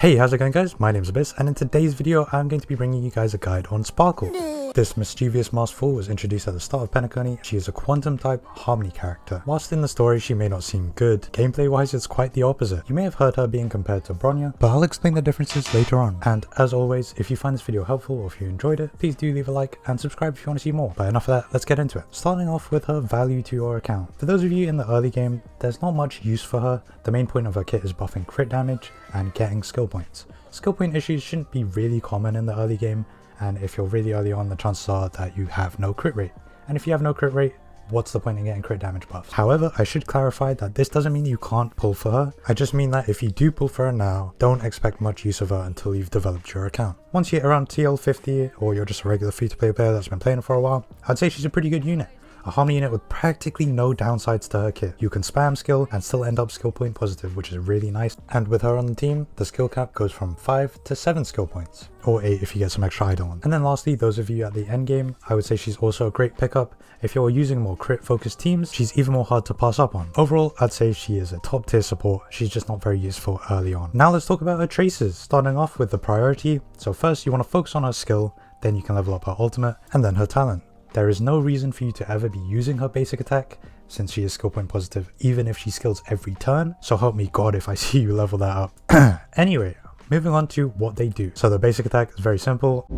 Hey, how's it going guys? My name's Abyss, and in today's video I'm going to be bringing you guys a guide on Sparkle. This mischievous Masked Fool was introduced at the start of Penacony. She is a quantum type harmony character. Whilst in the story she may not seem good, gameplay wise it's quite the opposite. You may have heard her being compared to Bronya, but I'll explain the differences later on. And as always, if you find this video helpful or if you enjoyed it, please do leave a like and subscribe if you want to see more. But enough of that, let's get into it. Starting off with her value to your account. For those of you in the early game, there's not much use for her. The main point of her kit is buffing crit damage and getting skill points. Skill point issues shouldn't be really common in the early game, and if you're really early on, the chances are that you have no crit rate. And if you have no crit rate, what's the point in getting crit damage buffs? However, I should clarify that this doesn't mean you can't pull for her. I just mean that if you do pull for her now, don't expect much use of her until you've developed your account. Once you hit around TL 50 or you're just a regular free-to-play player that's been playing for a while, I'd say she's a pretty good unit. A harmony unit with practically no downsides to her kit. You can spam skill and still end up skill point positive, which is really nice. And with her on the team, the skill cap goes from 5 to 7 skill points, or 8 if you get some extra Eidolons. And then lastly, those of you at the end game, I would say she's also a great pickup. If you're using more crit focused teams, she's even more hard to pass up on. Overall, I'd say she is a top tier support. She's just not very useful early on. Now let's talk about her traces, starting off with the priority. So first you want to focus on her skill, then you can level up her ultimate, and then her talent. There is no reason for you to ever be using her basic attack, since she is skill point positive even if she skills every turn, so help me god if I see you level that up. Anyway, moving on to what they do. So the basic attack is very simple.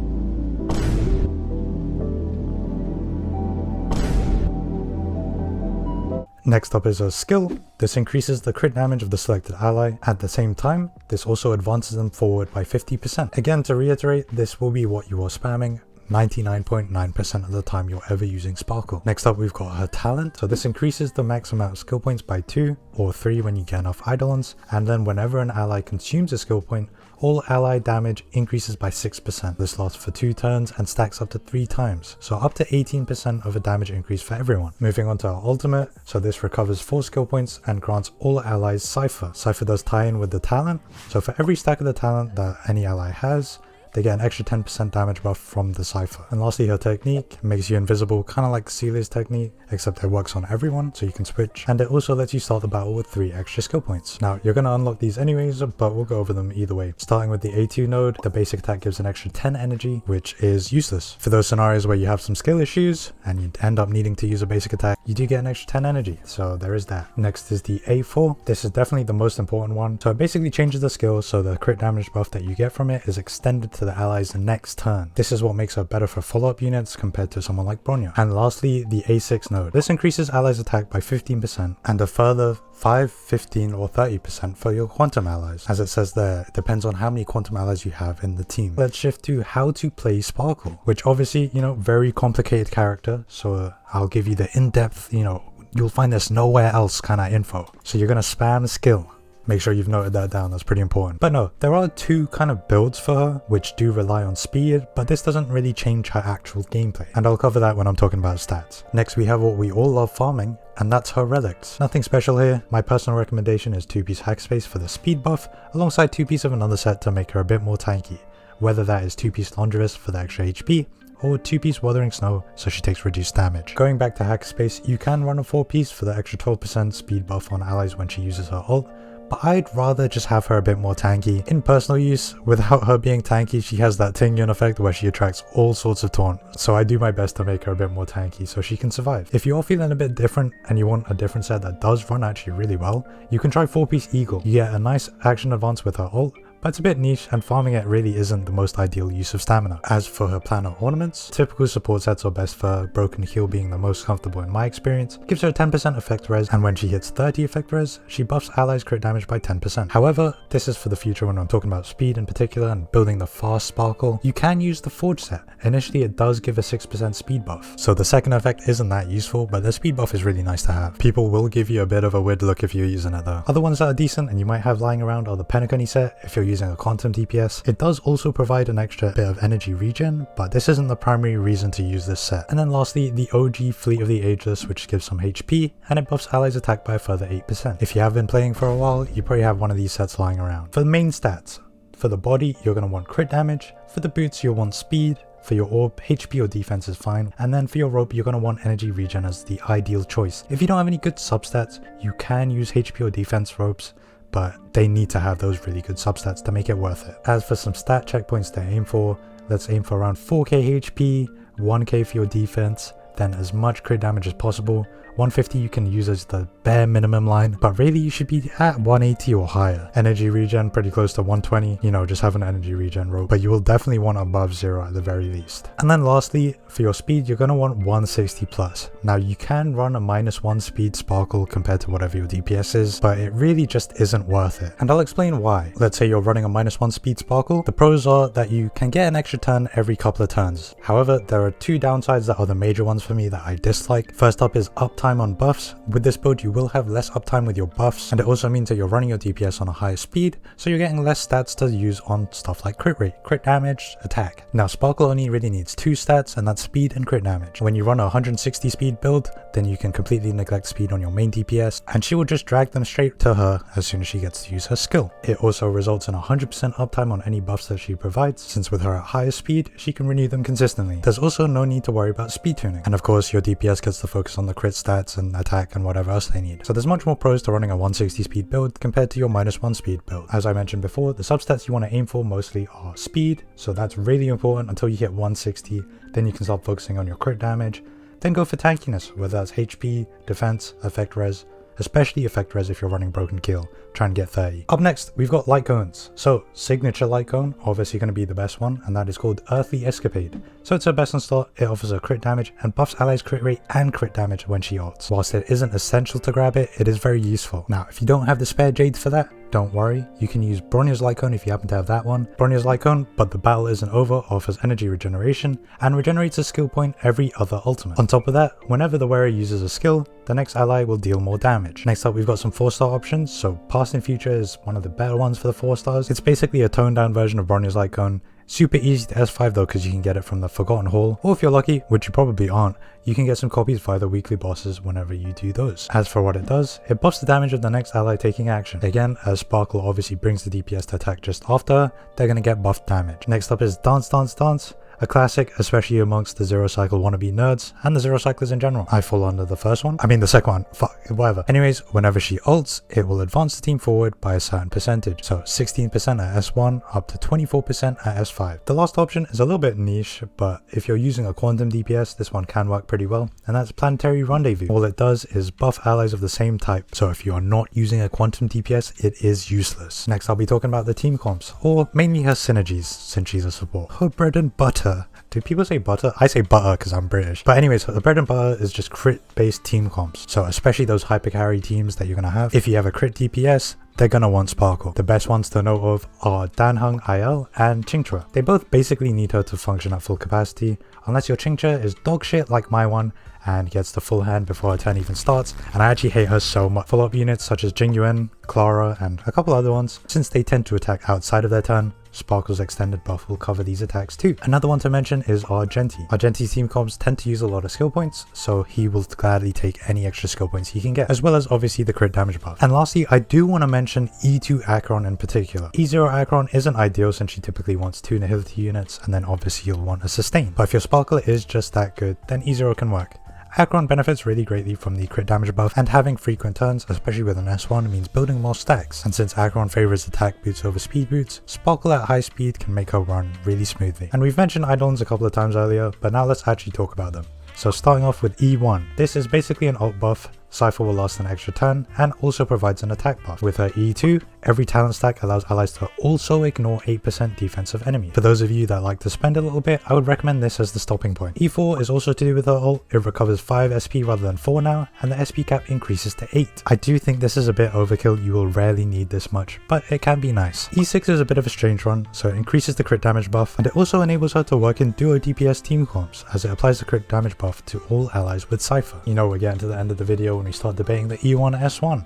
Next up is her skill. This increases the crit damage of the selected ally. At the same time, this also advances them forward by 50%. Again, to reiterate, this will be what you are spamming 99.9% of the time you're ever using Sparkle. Next up, we've got her talent. So this increases the max amount of skill points by 2 or 3 when you get enough Eidolons, and then whenever an ally consumes a skill point, all ally damage increases by 6%. This lasts for 2 turns and stacks up to 3 times, so up to 18% of a damage increase for everyone. Moving on to our ultimate, so this recovers 4 skill points and grants all allies Cypher. Cypher does tie in with the talent, so for every stack of the talent that any ally has, they get an extra 10% damage buff from the Cypher. And lastly, her technique makes you invisible, kind of like Celia's technique, except it works on everyone, so you can switch. And it also lets you start the battle with 3 extra skill points. Now, you're going to unlock these anyways, but we'll go over them either way. Starting with the A2 node, the basic attack gives an extra 10 energy, which is useless. For those scenarios where you have some skill issues, and you end up needing to use a basic attack, you do get an extra 10 energy, so there is that. Next is the A4. This is definitely the most important one. So it basically changes the skill, so the crit damage buff that you get from it is extended to the allies next turn. This is what makes her better for follow-up units compared to someone like Bronya. And lastly, the A6 node. This increases allies attack by 15% and a further 5, 15 or 30% for your quantum allies. As it says there, it depends on how many quantum allies you have in the team. Let's shift to how to play Sparkle, which obviously, very complicated character, so I'll give you the in-depth, you'll find this nowhere else kind of info. So you're gonna spam skill. Make sure you've noted that down, that's pretty important. But no, there are 2 kind of builds for her, which do rely on speed, but this doesn't really change her actual gameplay. And I'll cover that when I'm talking about stats. Next, we have what we all love farming, and that's her relics. Nothing special here. My personal recommendation is 2-piece hack space for the speed buff, alongside 2-piece of another set to make her a bit more tanky. Whether that is 2-piece Laundress for the extra HP, or 2-piece Wuthering Snow so she takes reduced damage. Going back to hack space, you can run a 4-piece for the extra 12% speed buff on allies when she uses her ult, but I'd rather just have her a bit more tanky. In personal use, without her being tanky, she has that Tingyun effect where she attracts all sorts of taunt, so I do my best to make her a bit more tanky so she can survive. If you're feeling a bit different and you want a different set that does run actually really well, you can try 4-piece Eagle. You get a nice action advance with her ult, but it's a bit niche and farming it really isn't the most ideal use of stamina. As for her planar ornaments, typical support sets are best for Broken Heal being the most comfortable in my experience. Gives her 10% effect res, and when she hits 30 effect res, she buffs allies crit damage by 10%. However, this is for the future when I'm talking about speed in particular and building the fast Sparkle. You can use the Forge set. Initially it does give a 6% speed buff, so the second effect isn't that useful, but the speed buff is really nice to have. People will give you a bit of a weird look if you're using it though. Other ones that are decent and you might have lying around are the Penacony set if you're using a quantum DPS. It does also provide an extra bit of energy regen, but this isn't the primary reason to use this set. And then lastly, the OG Fleet of the Ageless, which gives some HP and it buffs allies attack by a further 8%. If you have been playing for a while, you probably have one of these sets lying around. For the main stats, for the body, you're going to want crit damage. For the boots, you'll want speed. For your orb, HP or defense is fine, and then for your rope, you're going to want energy regen as the ideal choice. If you don't have any good substats, you can use HP or defense ropes, but they need to have those really good substats to make it worth it. As for some stat checkpoints to aim for, let's aim for around 4k HP, 1k for your defense, then as much crit damage as possible. 150 you can use as the bare minimum line, but really you should be at 180 or higher. Energy regen pretty close to 120, you know, just have an energy regen rope, but you will definitely want above 0 at the very least. And then lastly, for your speed, you're going to want 160 plus. Now you can run a -1 speed sparkle compared to whatever your DPS is, but it really just isn't worth it. And I'll explain why. Let's say you're running a -1 speed sparkle. The pros are that you can get an extra turn every couple of turns. However, there are two downsides that are the major ones for me that I dislike. First up is uptime on buffs. With this build, you will have less uptime with your buffs, and it also means that you're running your DPS on a higher speed, so you're getting less stats to use on stuff like crit rate, crit damage, attack. Now sparkle only really needs 2 stats, and that's speed and crit damage. When you run a 160 speed build, then you can completely neglect speed on your main DPS, and she will just drag them straight to her as soon as she gets to use her skill. It also results in 100% uptime on any buffs that she provides, since with her at higher speed, she can renew them consistently. There's also no need to worry about speed tuning, and of course your DPS gets to focus on the crit stats and attack and whatever else they need. So there's much more pros to running a 160 speed build compared to your -1 speed build. As I mentioned before, the substats you want to aim for mostly are speed, so that's really important until you hit 160, then you can start focusing on your crit damage. Then go for tankiness, whether that's HP, defense, effect res, especially effect res if you're running broken kill, try and get 30. Up next, we've got light cones. So signature light cone, obviously going to be the best one, and that is called Earthly Escapade. So it's her best in slot, it offers a crit damage and buffs allies crit rate and crit damage when she ults. Whilst it isn't essential to grab it, it is very useful. Now if you don't have the spare jades for that, don't worry, you can use Bronya's Light Cone if you happen to have that one. Bronya's Light Cone, but the battle isn't over, offers energy regeneration and regenerates a skill point every other ultimate. On top of that, whenever the wearer uses a skill, the next ally will deal more damage. Next up, we've got some 4-star options, so Past and Future is one of the better ones for the 4 stars. It's basically a toned down version of Bronya's Light Cone. Super easy to S5 though, because you can get it from the Forgotten Hall, or if you're lucky, which you probably aren't, you can get some copies via the weekly bosses whenever you do those. As for what it does, it buffs the damage of the next ally taking action. Again, as Sparkle obviously brings the DPS to attack just after her, they're going to get buffed damage. Next up is Dance Dance Dance. A classic, especially amongst the Zero Cycle wannabe nerds, and the Zero Cyclers in general. I fall under the first one. I mean the second one, fuck, whatever. Anyways, whenever she ults, it will advance the team forward by a certain percentage. So 16% at S1, up to 24% at S5. The last option is a little bit niche, but if you're using a quantum DPS, this one can work pretty well, and that's Planetary Rendezvous. All it does is buff allies of the same type, so if you are not using a quantum DPS, it is useless. Next, I'll be talking about the team comps, or mainly her synergies, since she's a support. Her bread and butter. Do people say butter? I say butter because I'm British. But anyways, the bread and butter is just crit-based team comps. So especially those hyper carry teams that you're going to have. If you have a crit DPS, they're going to want Sparkle. The best ones to know of are Danheng IL and Qingque. They both basically need her to function at full capacity, unless your Qingque is dog shit like my one and gets the full hand before her turn even starts, and I actually hate her so much. Follow-up units such as Jingyuan, Clara, and a couple other ones, since they tend to attack outside of their turn, Sparkle's extended buff will cover these attacks too. Another one to mention is Argenti. Argenti's team comps tend to use a lot of skill points, so he will gladly take any extra skill points he can get, as well as obviously the crit damage buff. And lastly, I do want to mention E2 Acheron in particular. E0 Acheron isn't ideal since she typically wants 2 nihility units, and then obviously you'll want a sustain. But if your Sparkle is just that good, then E0 can work. Acheron benefits really greatly from the crit damage buff, and having frequent turns, especially with an S1, means building more stacks. And since Acheron favors attack boots over speed boots, Sparkle at high speed can make her run really smoothly. And we've mentioned Eidolons a couple of times earlier, but now let's actually talk about them. So starting off with E1, this is basically an ult buff. Cypher will last an extra turn and also provides an attack buff. With her E2, every talent stack allows allies to also ignore 8% defensive enemy. For those of you that like to spend a little bit, I would recommend this as the stopping point. E4 is also to do with her ult. It recovers 5 SP rather than 4 now, and the SP cap increases to 8. I do think this is a bit overkill, you will rarely need this much, but it can be nice. E6 is a bit of a strange one, so it increases the crit damage buff, and it also enables her to work in duo DPS team comps, as it applies the crit damage buff to all allies with Cypher. You know, we're getting to the end of the video when we start debating the E1 S1.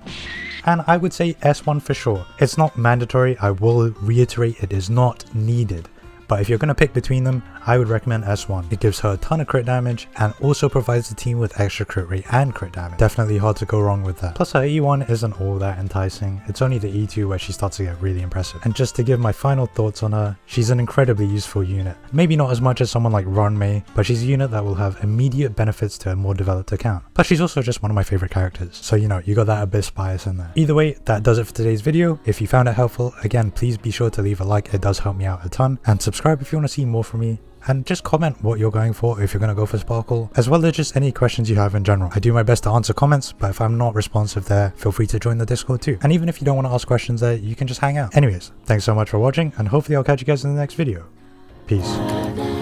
And I would say S1 for sure. It's not mandatory, I will reiterate it is not needed. But if you're going to pick between them, I would recommend S1. It gives her a ton of crit damage and also provides the team with extra crit rate and crit damage. Definitely hard to go wrong with that. Plus her E1 isn't all that enticing. It's only the E2 where she starts to get really impressive. And just to give my final thoughts on her, she's an incredibly useful unit. Maybe not as much as someone like Ron May, but she's a unit that will have immediate benefits to a more developed account. Plus she's also just one of my favorite characters. So you know, you got that Abyss bias in there. Either way, that does it for today's video. If you found it helpful, again, please be sure to leave a like. It does help me out a ton. And subscribe if you want to see more from me. And just comment what you're going for if you're going to go for Sparkle, as well as just any questions you have in general. I do my best to answer comments, but if I'm not responsive there, feel free to join the Discord too. And even if you don't want to ask questions there, you can just hang out. Anyways, thanks so much for watching, and hopefully I'll catch you guys in the next video. Peace.